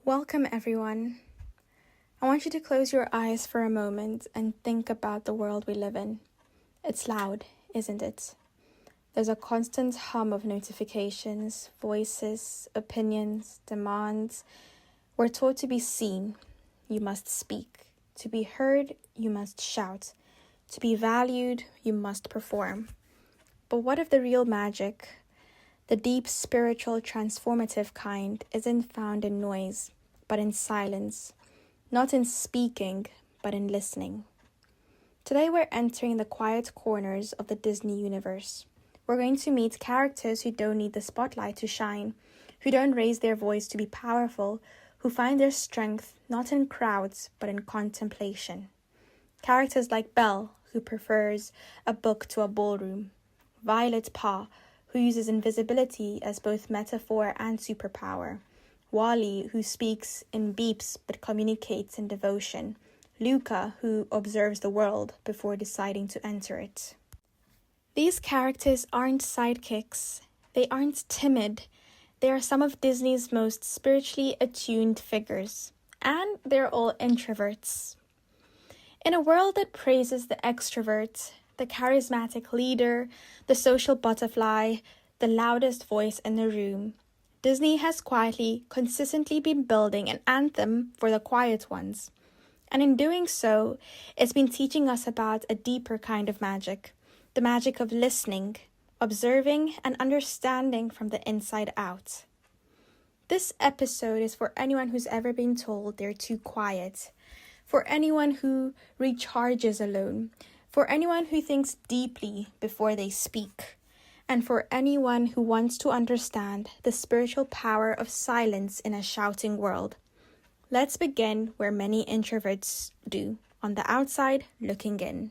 Welcome, everyone. I want you to close your eyes for a moment and think about the world we live in. It's loud, isn't it? There's a constant hum of notifications, voices, opinions, demands. We're taught to be seen, you must speak. To be heard, you must shout. To be valued, you must perform. But what if the real magic, the deep spiritual transformative kind, isn't found in noise, but in silence? Not in speaking, but in listening. Today we're entering the quiet corners of the Disney universe. We're going to meet characters who don't need the spotlight to shine, who don't raise their voice to be powerful, who find their strength not in crowds, but in contemplation. Characters like Belle, who prefers a book to a ballroom. Violet Pa, who uses invisibility as both metaphor and superpower. Wally, who speaks in beeps but communicates in devotion. Luca, who observes the world before deciding to enter it. These characters aren't sidekicks. They aren't timid. They are some of Disney's most spiritually attuned figures. And they're all introverts. In a world that praises the extrovert, the charismatic leader, the social butterfly, the loudest voice in the room, Disney has quietly, consistently been building an anthem for the quiet ones. And in doing so, it's been teaching us about a deeper kind of magic, the magic of listening, observing, and understanding from the inside out. This episode is for anyone who's ever been told they're too quiet, for anyone who recharges alone, for anyone who thinks deeply before they speak, and for anyone who wants to understand the spiritual power of silence in a shouting world. Let's begin where many introverts do, on the outside looking in.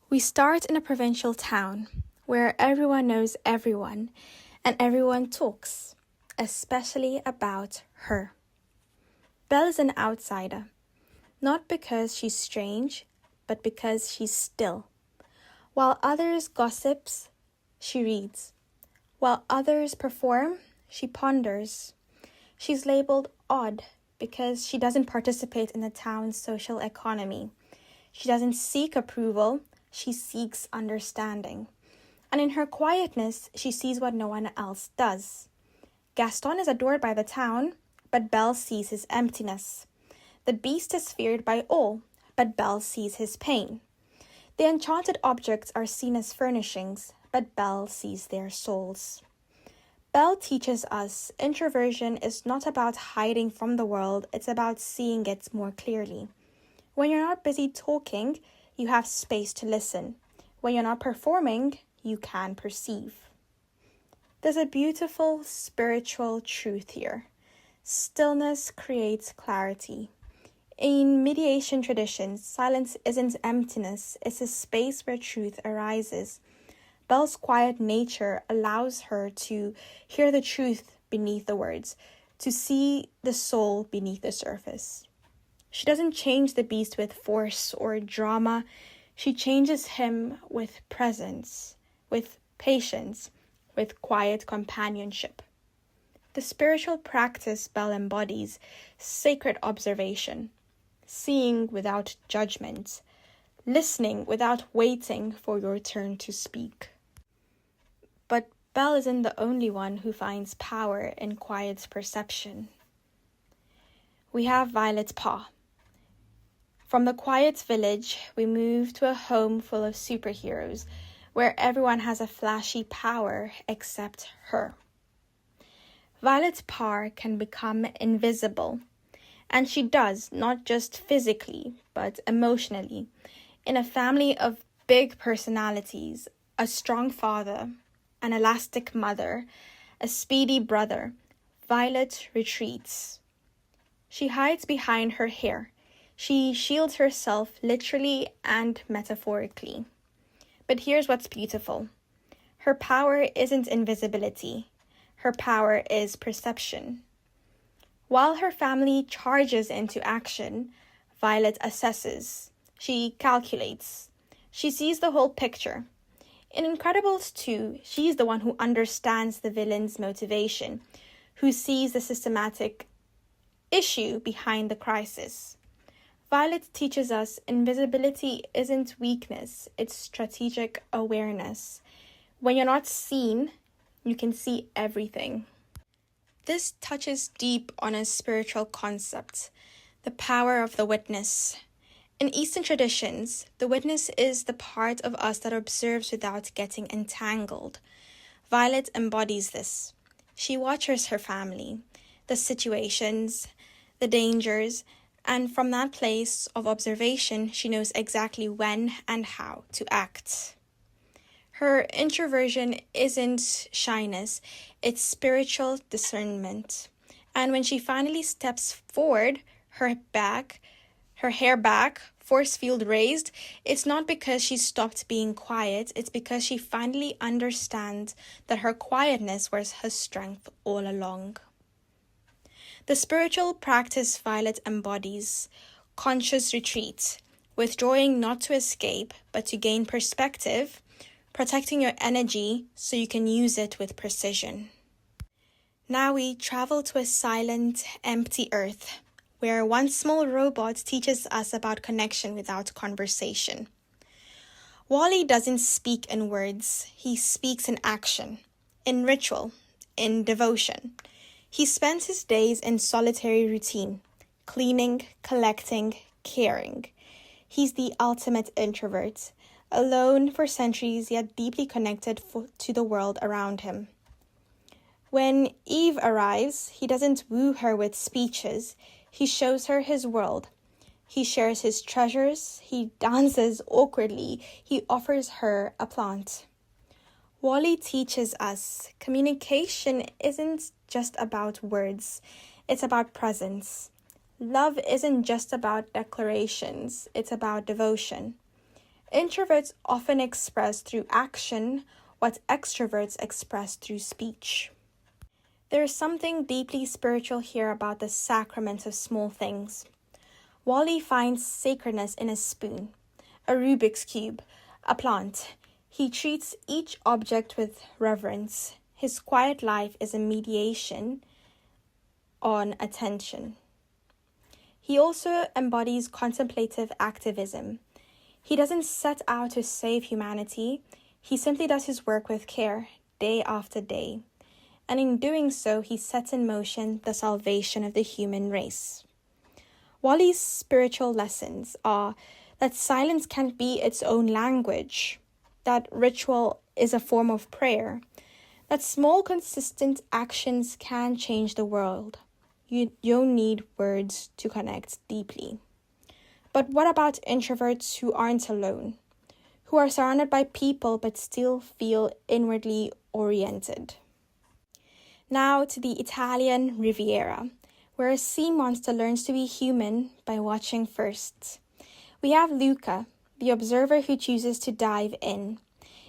We start in a provincial town where everyone knows everyone and everyone talks, especially about her. Belle is an outsider, not because she's strange, but because she's still. While others gossips, she reads. While others perform, she ponders. She's labeled odd because she doesn't participate in the town's social economy. She doesn't seek approval, she seeks understanding. And in her quietness, she sees what no one else does. Gaston is adored by the town, but Belle sees his emptiness. The beast is feared by all, but Belle sees his pain. The enchanted objects are seen as furnishings, but Belle sees their souls. Belle teaches us introversion is not about hiding from the world, it's about seeing it more clearly. When you're not busy talking, you have space to listen. When you're not performing, you can perceive. There's a beautiful spiritual truth here. Stillness creates clarity. In mediation traditions, silence isn't emptiness, it's a space where truth arises. Belle's quiet nature allows her to hear the truth beneath the words, to see the soul beneath the surface. She doesn't change the beast with force or drama. She changes him with presence, with patience, with quiet companionship. The spiritual practice Belle embodies, sacred observation, seeing without judgment, listening without waiting for your turn to speak. But Belle isn't the only one who finds power in quiet perception. We have Violet Pa. From the quiet village, we move to a home full of superheroes, where everyone has a flashy power except her. Violet Pa can become invisible, and she does, not just physically, but emotionally. In a family of big personalities, a strong father, an elastic mother, a speedy brother, Violet retreats. She hides behind her hair. She shields herself literally and metaphorically. But here's what's beautiful. Her power isn't invisibility. Her power is perception. While her family charges into action, Violet assesses. She calculates. She sees the whole picture. In Incredibles 2, she's the one who understands the villain's motivation, who sees the systematic issue behind the crisis. Violet teaches us invisibility isn't weakness, it's strategic awareness. When you're not seen, you can see everything. This touches deep on a spiritual concept, the power of the witness. In Eastern traditions, the witness is the part of us that observes without getting entangled. Violet embodies this. She watches her family, the situations, the dangers, and from that place of observation, she knows exactly when and how to act. Her introversion isn't shyness, it's spiritual discernment. And when she finally steps forward, her hair back, force field raised, it's not because she stopped being quiet, it's because she finally understands that her quietness was her strength all along. The spiritual practice Violet embodies, conscious retreat, withdrawing not to escape, but to gain perspective, protecting your energy so you can use it with precision. Now we travel to a silent, empty earth, where one small robot teaches us about connection without conversation. Wally doesn't speak in words, he speaks in action, in ritual, in devotion. He spends his days in solitary routine, cleaning, collecting, caring. He's the ultimate introvert, alone for centuries yet deeply connected to the world around him. When Eve arrives, he doesn't woo her with speeches, he shows her his world. He shares his treasures, he dances awkwardly, he offers her a plant. Wally teaches us communication isn't just about words, it's about presence. Love isn't just about declarations, it's about devotion. Introverts often express through action what extroverts express through speech. There is something deeply spiritual here about the sacrament of small things. Wally finds sacredness in a spoon, a Rubik's Cube, a plant. He treats each object with reverence. His quiet life is a mediation on attention. He also embodies contemplative activism. He doesn't set out to save humanity. He simply does his work with care, day after day. And in doing so, he sets in motion the salvation of the human race. Wally's spiritual lessons are that silence can be its own language, that ritual is a form of prayer, that small, consistent actions can change the world. You don't need words to connect deeply. But what about introverts who aren't alone, who are surrounded by people but still feel inwardly oriented? Now to the Italian Riviera, where a sea monster learns to be human by watching first. We have Luca, the observer who chooses to dive in.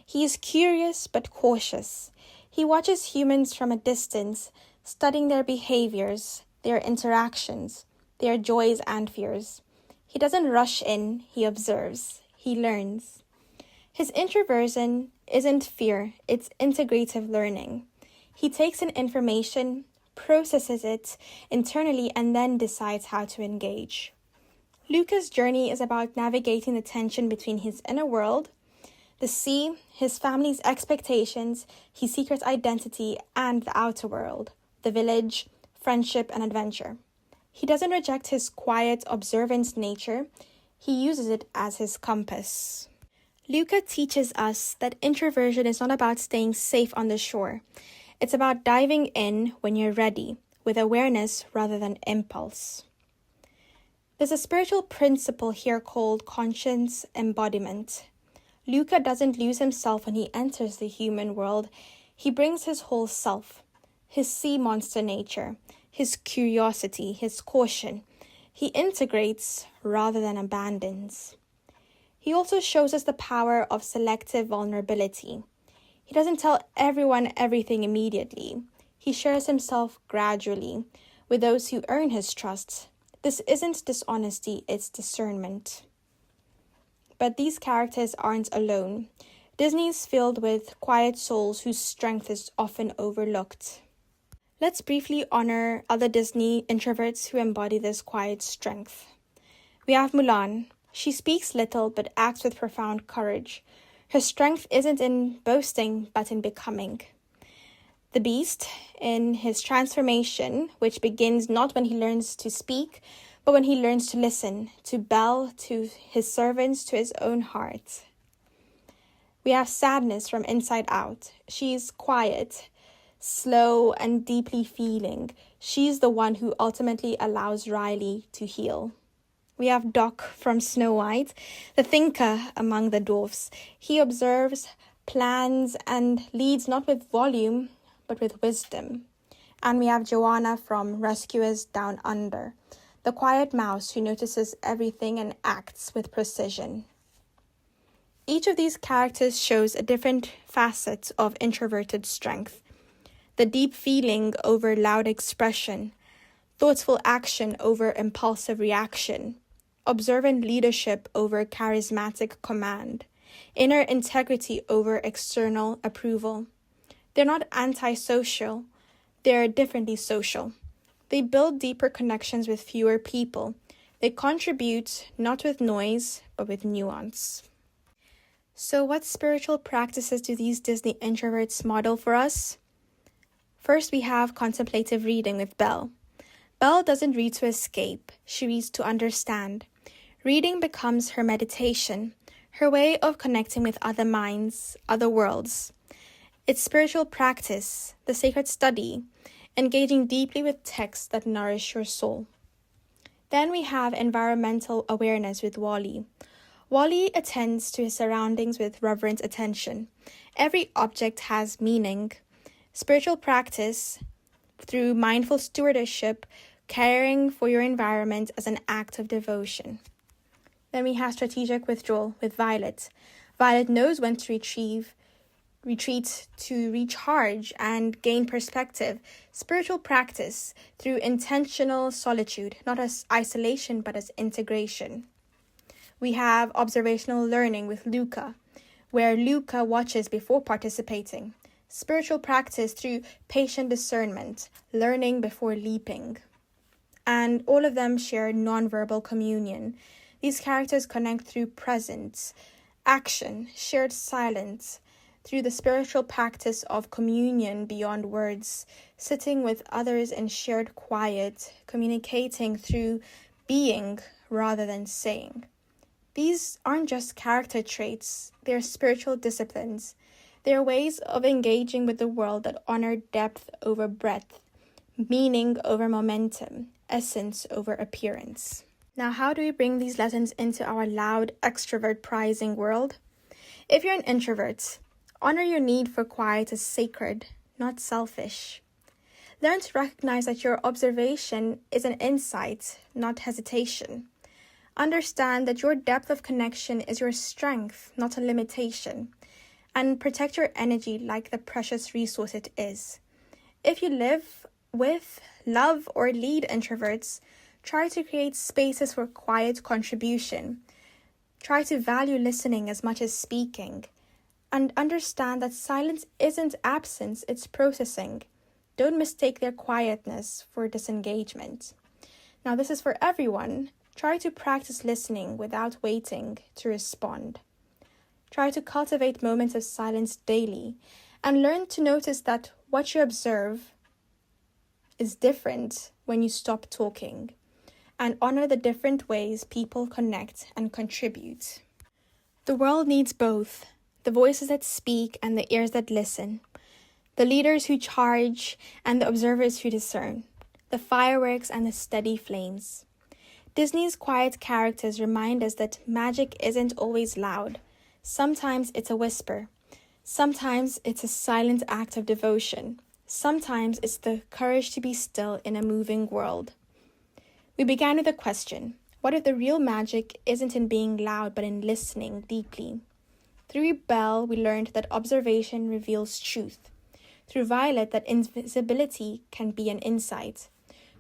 He is curious but cautious. He watches humans from a distance, studying their behaviors, their interactions, their joys and fears. He doesn't rush in, he observes, he learns. His introversion isn't fear, it's integrative learning. He takes in information, processes it internally, and then decides how to engage. Luca's journey is about navigating the tension between his inner world, the sea, his family's expectations, his secret identity, and the outer world, the village, friendship, and adventure. He doesn't reject his quiet, observant nature. He uses it as his compass. Luca teaches us that introversion is not about staying safe on the shore. It's about diving in when you're ready, with awareness rather than impulse. There's a spiritual principle here called conscience embodiment. Luca doesn't lose himself when he enters the human world. He brings his whole self, his sea monster nature, his curiosity, his caution. He integrates rather than abandons. He also shows us the power of selective vulnerability. He doesn't tell everyone everything immediately. He shares himself gradually with those who earn his trust. This isn't dishonesty, it's discernment. But these characters aren't alone. Disney is filled with quiet souls whose strength is often overlooked. Let's briefly honor other Disney introverts who embody this quiet strength. We have Mulan. She speaks little but acts with profound courage. Her strength isn't in boasting but in becoming. The Beast, in his transformation, which begins not when he learns to speak, but when he learns to listen, to bow to his servants, to his own heart. We have Sadness from Inside Out. She's quiet, slow, and deeply feeling. She's the one who ultimately allows Riley to heal. We have Doc from Snow White, the thinker among the dwarfs. He observes, plans, and leads not with volume, but with wisdom. And we have Joanna from Rescuers Down Under, the quiet mouse who notices everything and acts with precision. Each of these characters shows a different facet of introverted strength. The deep feeling over loud expression, thoughtful action over impulsive reaction, observant leadership over charismatic command, inner integrity over external approval. They're not antisocial, they're differently social. They build deeper connections with fewer people. They contribute not with noise, but with nuance. So what spiritual practices do these Disney introverts model for us? First, we have contemplative reading with Belle. Belle doesn't read to escape, she reads to understand. Reading becomes her meditation, her way of connecting with other minds, other worlds. It's spiritual practice, the sacred study, engaging deeply with texts that nourish your soul. Then we have environmental awareness with Wally. Wally attends to his surroundings with reverent attention. Every object has meaning. Spiritual practice, through mindful stewardship, caring for your environment as an act of devotion. Then we have strategic withdrawal with Violet. Violet knows when to retreat to recharge and gain perspective. Spiritual practice through intentional solitude, not as isolation but as integration. We have observational learning with Luca, where Luca watches before participating. Spiritual practice through patient discernment, learning before leaping. And all of them share nonverbal communion. These characters connect through presence, action, shared silence, through the spiritual practice of communion beyond words, sitting with others in shared quiet, communicating through being rather than saying. These aren't just character traits, they're spiritual disciplines. They're ways of engaging with the world that honor depth over breadth, meaning over momentum, essence over appearance. Now, how do we bring these lessons into our loud, extrovert-prizing world? If you're an introvert, honor your need for quiet as sacred, not selfish. Learn to recognize that your observation is an insight, not hesitation. Understand that your depth of connection is your strength, not a limitation. And protect your energy like the precious resource it is. If you live with, love, or lead introverts, try to create spaces for quiet contribution. Try to value listening as much as speaking. And understand that silence isn't absence, it's processing. Don't mistake their quietness for disengagement. Now, this is for everyone. Try to practice listening without waiting to respond. Try to cultivate moments of silence daily and learn to notice that what you observe is different when you stop talking, and honor the different ways people connect and contribute. The world needs both, the voices that speak and the ears that listen, the leaders who charge and the observers who discern, the fireworks and the steady flames. Disney's quiet characters remind us that magic isn't always loud. Sometimes it's a whisper. Sometimes it's a silent act of devotion. Sometimes it's the courage to be still in a moving world. We began with a question. What if the real magic isn't in being loud but in listening deeply? Through Belle, we learned that observation reveals truth. Through Violet, that invisibility can be an insight.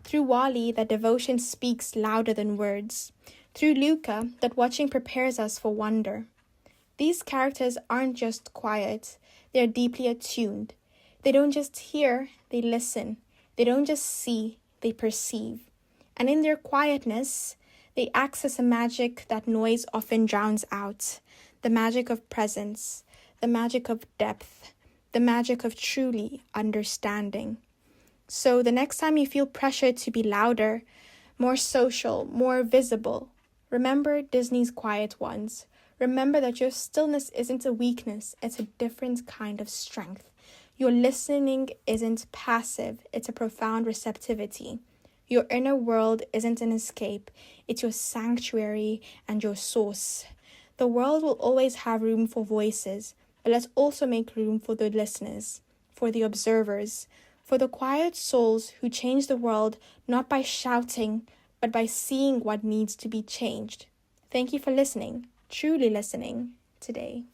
Through Wally, that devotion speaks louder than words. Through Luca, that watching prepares us for wonder. These characters aren't just quiet, they're deeply attuned. They don't just hear, they listen. They don't just see, they perceive. And in their quietness, they access a magic that noise often drowns out. The magic of presence, the magic of depth, the magic of truly understanding. So the next time you feel pressure to be louder, more social, more visible, remember Disney's quiet ones. Remember that your stillness isn't a weakness, it's a different kind of strength. Your listening isn't passive, it's a profound receptivity. Your inner world isn't an escape, it's your sanctuary and your source. The world will always have room for voices, but let's also make room for the listeners, for the observers, for the quiet souls who change the world not by shouting, but by seeing what needs to be changed. Thank you for listening, truly listening, today.